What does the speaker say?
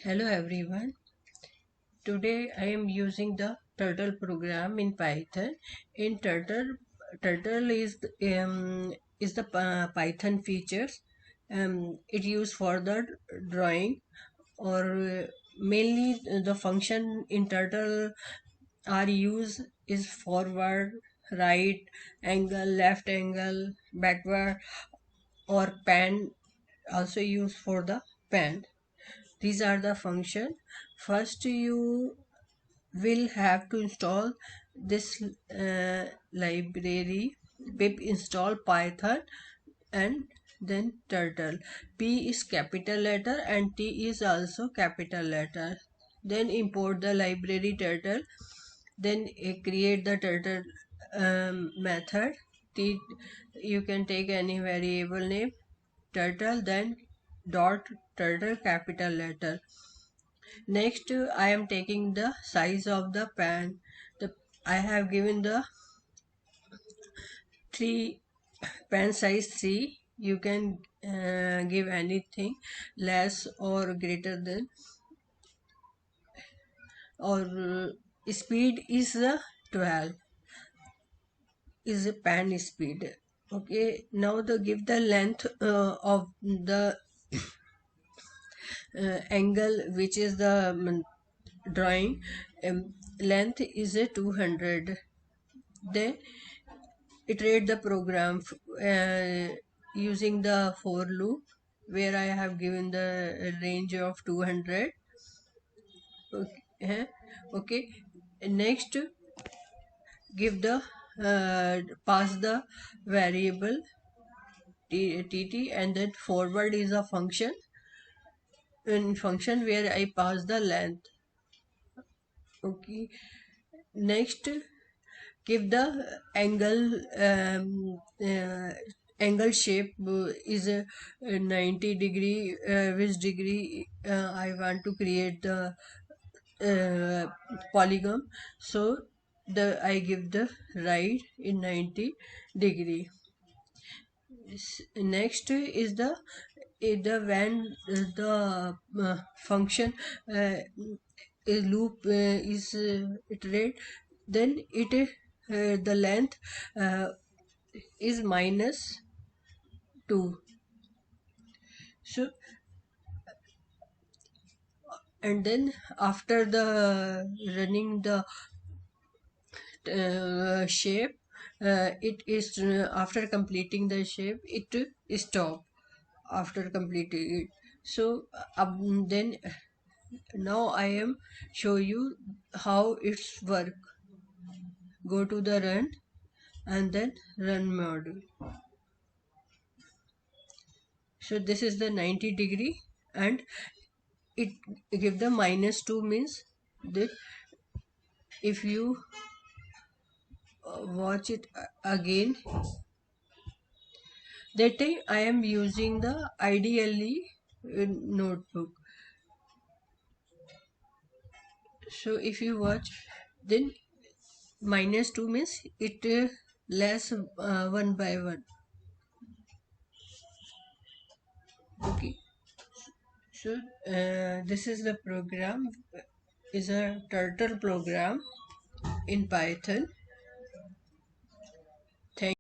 Hello everyone. Today I am using the Turtle program in Python. In Turtle is the Python features. It used for the drawing or mainly the function in Turtle are used is forward, right angle, left angle, backward or pan, also used for the pan. These are the function. First you will have to install this library pip install python and then turtle. P is capital letter and T is also capital letter. Then import the library turtle. Then create the turtle method. You can take any variable name turtle, then dot turtle capital letter. Next, I am taking the size of the pan. I have given the 3 pan size 3. You can give anything less or greater than, or speed is 12 is a pan speed. Okay, now the give the length of the angle which is the drawing. Length is a 200. Then iterate the program using the for loop where I have given the range of 200. Okay, okay. Next, give the pass the variable tt, and then forward is a function in function where I pass the length. Okay. Next, give the angle angle shape is a 90 degree, which degree I want to create the polygon, so I give the right in 90 degree. Next is the when the function loop is iterate, then the length is minus 2. So, and then after the running the shape, it is after completing the shape it stop after completing it. So then now I am show you how it's work. Go to the run and then run module. So this is the 90 degree, and it give the minus 2 means that if you watch it again, that time I am using the ideally notebook. So if you watch, then minus 2 means it less one by one. Okay, so this is the program, is a turtle program in python.